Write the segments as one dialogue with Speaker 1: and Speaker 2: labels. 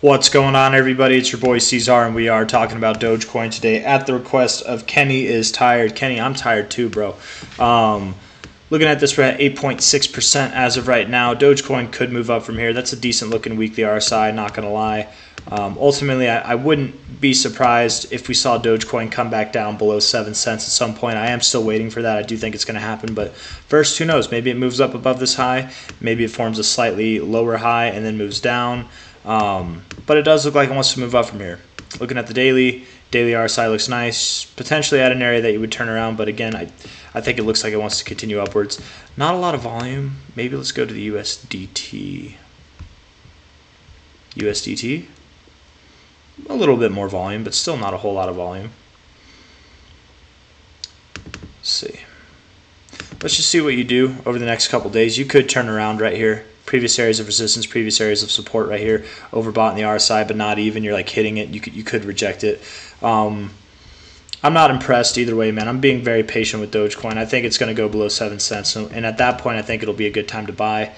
Speaker 1: What's going on, everybody? It's your boy C-Zar, and we are talking about Dogecoin today at the request of Kenny is tired. Kenny, I'm tired too, bro. Looking at this, we're at 8.6% as of right now. Dogecoin could move up from here. That's a decent looking weekly RSI, not going to lie. Ultimately, I wouldn't be surprised if we saw Dogecoin come back down below 7 cents at some point. I am still waiting for that. I do think it's going to happen. But first, who knows? Maybe it moves up above this high. Maybe it forms a slightly lower high and then moves down. But it does look like it wants to move up from here. Looking at the daily RSI looks nice, potentially at an area that you would turn around, but again, I think it looks like it wants to continue upwards. Not a lot of volume. Maybe let's go to the USDT. USDT? A little bit more volume, but still not a whole lot of volume. Let's see. Let's just see what you do over the next couple days. You could turn around right here. Previous areas of resistance, previous areas of support right here. Overbought in the RSI, but not even. You're like hitting it. You could reject it. I'm not impressed either way, man. I'm being very patient with Dogecoin. I think it's going to go below 7 cents, and at that point, I think it'll be a good time to buy.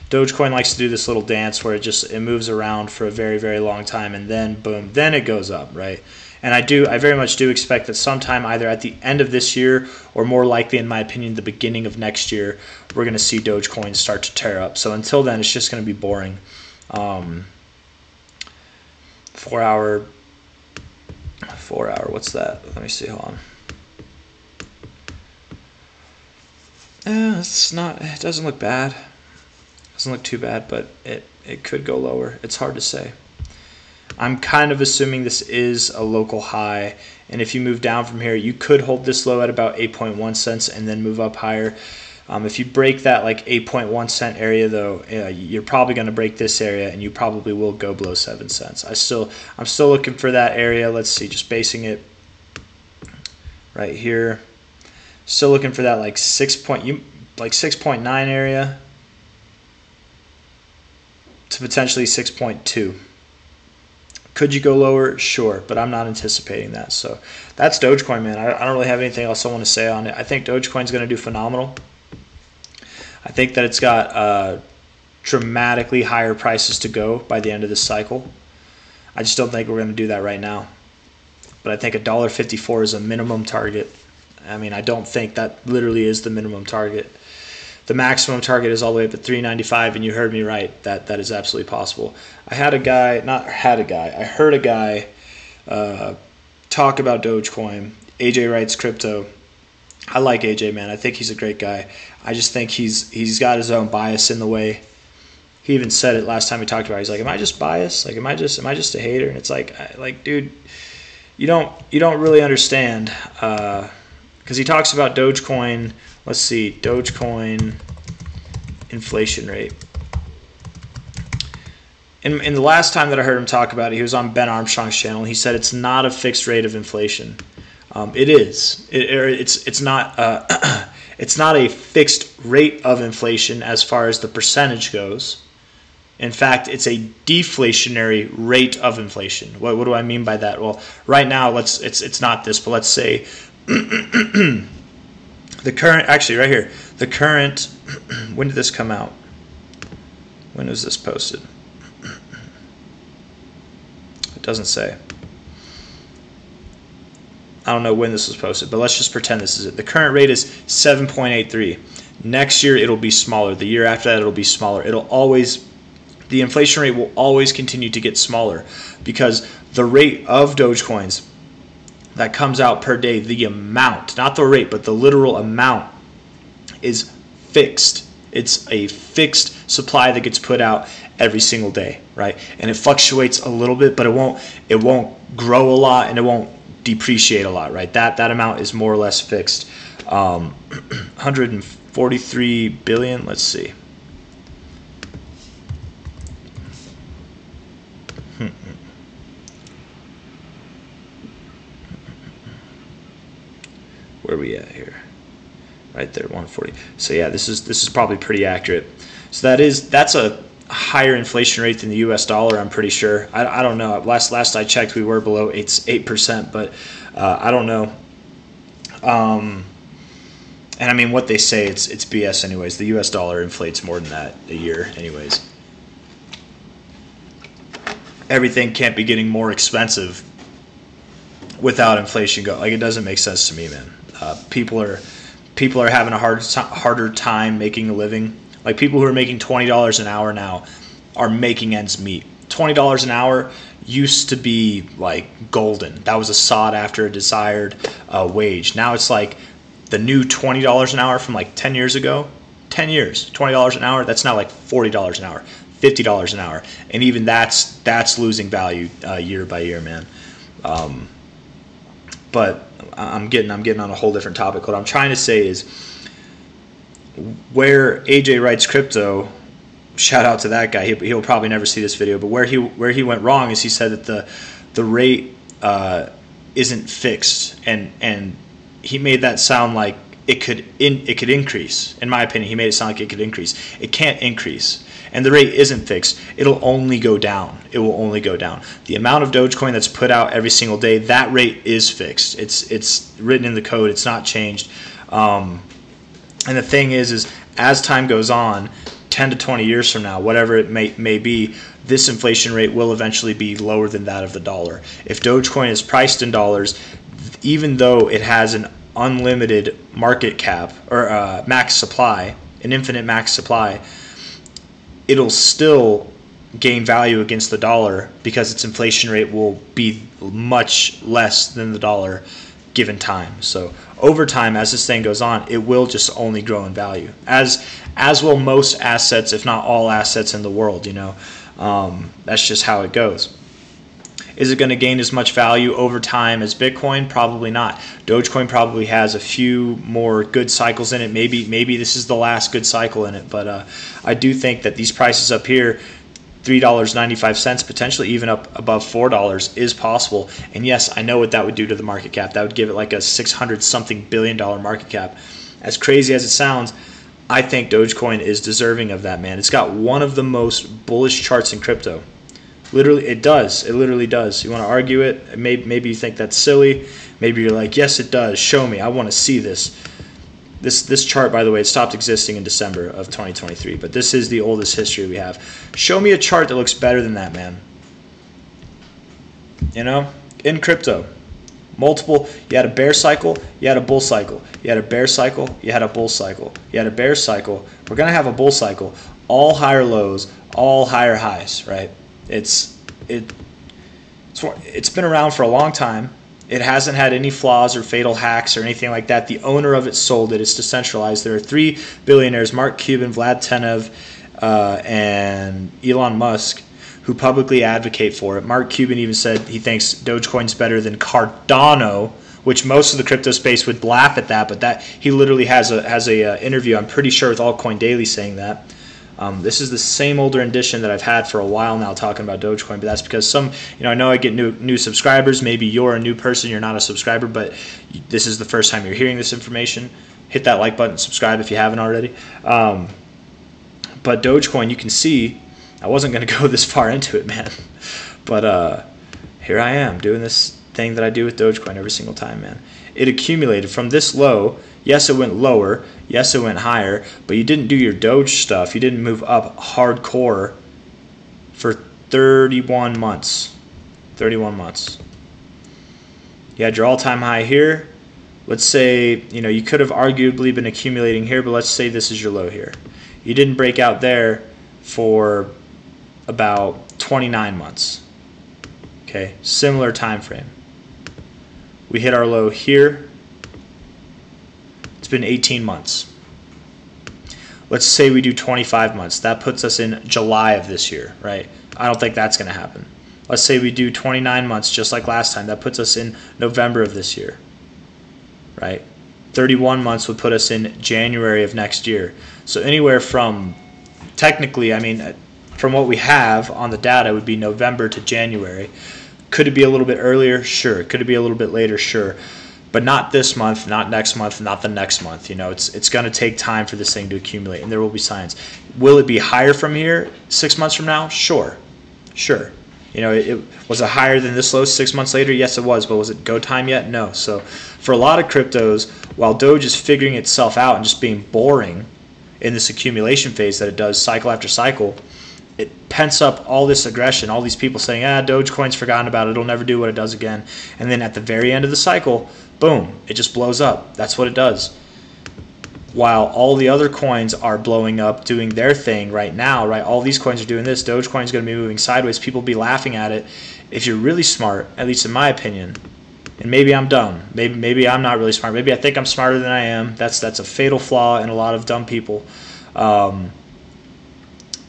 Speaker 1: Dogecoin likes to do this little dance where it moves around for a very, very long time, and then boom, then it goes up, right? And I very much do expect that sometime either at the end of this year or more likely, in my opinion, the beginning of next year, we're going to see Dogecoin start to tear up. So until then, it's just going to be boring. 4 hour, what's that? Let me see, hold on. It doesn't look bad. It doesn't look too bad, but it could go lower. It's hard to say. I'm kind of assuming this is a local high, and if you move down from here, you could hold this low at about 8.1 cents and then move up higher. If you break that like 8.1 cent area, though, you're probably going to break this area, and you probably will go below 7 cents. I'm still looking for that area. Let's see, just basing it right here. Still looking for that like 6.9 area to potentially 6.2. Could you go lower? Sure, but I'm not anticipating that. So that's Dogecoin, man. I don't really have anything else I want to say on it. I think Dogecoin's going to do phenomenal. I think that it's got dramatically higher prices to go by the end of this cycle. I just don't think we're going to do that right now. But I think $1.54 is a minimum target. I mean, I don't think that literally is the minimum target. The maximum target is all the way up at $3.95, and you heard me right. That is absolutely possible. I heard a guy talk about Dogecoin. AJ Writes Crypto. I like AJ, man. I think he's a great guy. I just think he's got his own bias in the way. He even said it last time we talked about it. He's like, "Am I just biased? Like, am I just a hater?" And it's like, dude, you don't really understand, because he talks about Dogecoin. Let's see, Dogecoin inflation rate. In the last time that I heard him talk about it, he was on Ben Armstrong's channel. He said it's not a fixed rate of inflation. It is. It's not. It's not a fixed rate of inflation as far as the percentage goes. In fact, it's a deflationary rate of inflation. What do I mean by that? Well, right now, it's not this, but let's say the current, actually right here, the current, when did this come out? When was this posted? It doesn't say. I don't know when this was posted, but let's just pretend this is it. The current rate is 7.83. Next year it'll be smaller. The year after that it'll be smaller. The inflation rate will always continue to get smaller because the rate of Dogecoins that comes out per day, the amount, not the rate, but the literal amount is fixed. It's a fixed supply that gets put out every single day, right? And it fluctuates a little bit, but it won't grow a lot and it won't depreciate a lot, right? That amount is more or less fixed. 143 billion, let's see. Where are we at here? Right there, 140. So yeah, this is probably pretty accurate. So that's a higher inflation rate than the U.S. dollar. I'm pretty sure. I don't know. Last I checked, we were below 8%, but I don't know. And I mean, what they say, it's BS anyways. The U.S. dollar inflates more than that a year anyways. everything can't be getting more expensive without inflation like, it doesn't make sense to me, man. People are having a harder time making a living. Like, people who are making $20 an hour now are making ends meet. $20 an hour used to be like golden. That was a sought after, desired wage. Now it's like the new $20 an hour from like 10 years ago. 10 years, $20 an hour, that's now like $40 an hour, $50 an hour. And even that's losing value year by year, man. But I'm getting on a whole different topic. What I'm trying to say is, where AJ writes crypto, shout out to that guy. He'll probably never see this video, but where he went wrong is he said that the rate isn't fixed, and he made that sound like it could increase. In my opinion, he made it sound like it could increase. It can't increase, and the rate isn't fixed. It'll only go down. It will only go down. The amount of Dogecoin that's put out every single day, that rate is fixed. It's written in the code. It's not changed. And the thing is as time goes on, 10 to 20 years from now, whatever it may be, this inflation rate will eventually be lower than that of the dollar. If Dogecoin is priced in dollars, even though it has an unlimited market cap or max supply, an infinite max supply, it'll still gain value against the dollar because its inflation rate will be much less than the dollar given time. So over time, as this thing goes on, it will just only grow in value, as will most assets, if not all assets in the world. That's just how it goes. Is it going to gain as much value over time as Bitcoin? Probably not. Dogecoin probably has a few more good cycles in it. Maybe this is the last good cycle in it. But I do think that these prices up here, $3.95, potentially even up above $4, is possible. And yes, I know what that would do to the market cap. That would give it like a $600-something billion market cap. As crazy as it sounds, I think Dogecoin is deserving of that, man. It's got one of the most bullish charts in crypto. Literally, it does. It literally does. You want to argue it? Maybe you think that's silly. Maybe you're like, yes, it does. Show me. I want to see this. This chart, by the way, it stopped existing in December of 2023, but this is the oldest history we have. Show me a chart that looks better than that, man. In crypto, multiple, you had a bear cycle, you had a bull cycle. You had a bear cycle, you had a bull cycle. You had a bear cycle. We're going to have a bull cycle. All higher lows, all higher highs, right? It's been around for a long time. It hasn't had any flaws or fatal hacks or anything like that. The owner of it sold it. It's decentralized. There are 3 billionaires, Mark Cuban, Vlad Tenev, and Elon Musk, who publicly advocate for it. Mark Cuban even said he thinks Dogecoin's better than Cardano, which most of the crypto space would laugh at that, but that he literally has a interview, I'm pretty sure, with Altcoin Daily saying that. This is the same old rendition that I've had for a while now talking about Dogecoin, but that's because I know I get new subscribers. Maybe you're a new person, you're not a subscriber, but this is the first time you're hearing this information. Hit that like button, subscribe if you haven't already. But Dogecoin, you can see, I wasn't going to go this far into it, man. But here I am doing this thing that I do with Dogecoin every single time, man. It accumulated from this low. Yes, it went lower. Yes, it went higher. But you didn't do your Doge stuff. You didn't move up hardcore for 31 months. 31 months. You had your all-time high here. Let's say, you could have arguably been accumulating here, but let's say this is your low here. You didn't break out there for about 29 months. Okay, similar time frame. We hit our low here. It's been 18 months. Let's say we do 25 months. That puts us in July of this year, right? I don't think that's going to happen. Let's say we do 29 months just like last time. That puts us in November of this year, right? 31 months would put us in January of next year. So anywhere from, technically, from what we have on the data, it would be November to January. Could it be a little bit earlier? Sure. Could it be a little bit later? Sure. But not this month, not next month, not the next month. It's going to take time for this thing to accumulate, and there will be signs. Will it be higher from here 6 months from now? Sure. Was it higher than this low 6 months later? Yes, it was. But was it go time yet? No. So for a lot of cryptos, while Doge is figuring itself out and just being boring in this accumulation phase that it does cycle after cycle, it pents up all this aggression, all these people saying, Dogecoin's forgotten about it, it'll never do what it does again. And then at the very end of the cycle, boom, it just blows up. That's what it does. While all the other coins are blowing up, doing their thing right now, right? All these coins are doing this. Dogecoin's going to be moving sideways. People will be laughing at it. If you're really smart, at least in my opinion, and maybe I'm dumb. Maybe I'm not really smart. Maybe I think I'm smarter than I am. That's a fatal flaw in a lot of dumb people.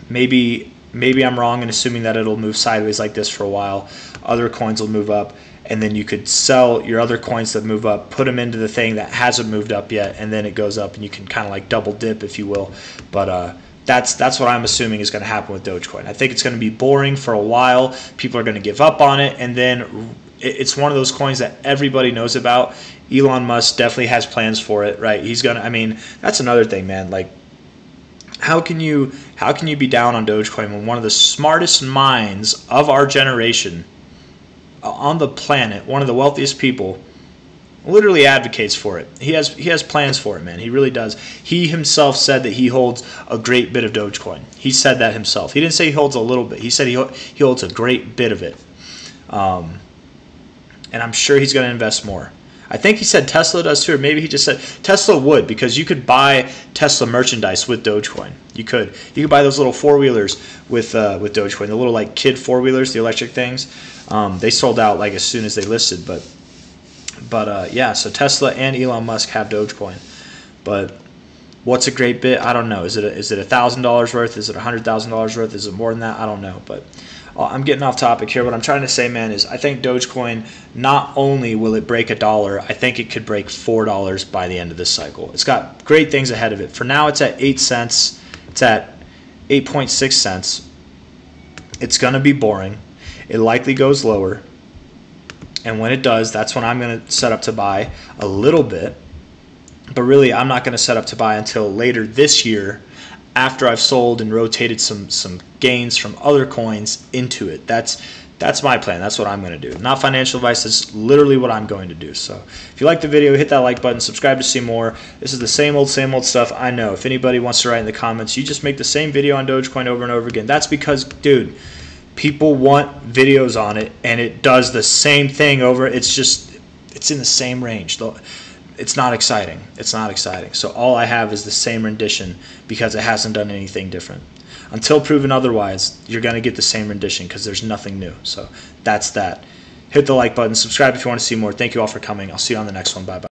Speaker 1: Maybe I'm wrong in assuming that it'll move sideways like this for a while. Other coins will move up. And then you could sell your other coins that move up, put them into the thing that hasn't moved up yet, and then it goes up, and you can kind of like double dip, if you will. But that's what I'm assuming is going to happen with Dogecoin. I think it's going to be boring for a while. People are going to give up on it, and then it's one of those coins that everybody knows about. Elon Musk definitely has plans for it, right? He's gonna. I mean, that's another thing, man. Like, how can you be down on Dogecoin when one of the smartest minds of our generation on the planet, one of the wealthiest people, literally advocates for it? He has plans for it, man. He really does. He himself said that he holds a great bit of Dogecoin. He said that himself. He didn't say he holds a little bit. He said he holds a great bit of it. And I'm sure he's going to invest more. I think he said Tesla does too, or maybe he just said Tesla would, because you could buy Tesla merchandise with Dogecoin. You could buy those little four-wheelers with Dogecoin, the little like kid four-wheelers, the electric things. They sold out like as soon as they listed, but yeah. So Tesla and Elon Musk have Dogecoin, but what's a great bit? I don't know. Is it $1,000 worth? Is it $100,000 worth? Is it more than that? I don't know, but. I'm getting off topic here. What I'm trying to say, man, is I think Dogecoin, not only will it break $1, I think it could break $4 by the end of this cycle. It's got great things ahead of it. For now, it's at 8 cents. It's at 8.6 cents. It's going to be boring. It likely goes lower. And when it does, that's when I'm going to set up to buy a little bit. But really, I'm not going to set up to buy until later this year, after I've sold and rotated some gains from other coins into it. That's my plan. That's what I'm going to do. Not financial advice. That's literally what I'm going to do. So if you like the video, hit that like button. Subscribe to see more. This is the same old stuff. I know. If anybody wants to write in the comments, you just make the same video on Dogecoin over and over again. That's because, dude, people want videos on it, and it does the same thing over. It's in the same range. It's not exciting. It's not exciting. So all I have is the same rendition because it hasn't done anything different. Until proven otherwise, you're going to get the same rendition because there's nothing new. So that's that. Hit the like button. Subscribe if you want to see more. Thank you all for coming. I'll see you on the next one. Bye-bye.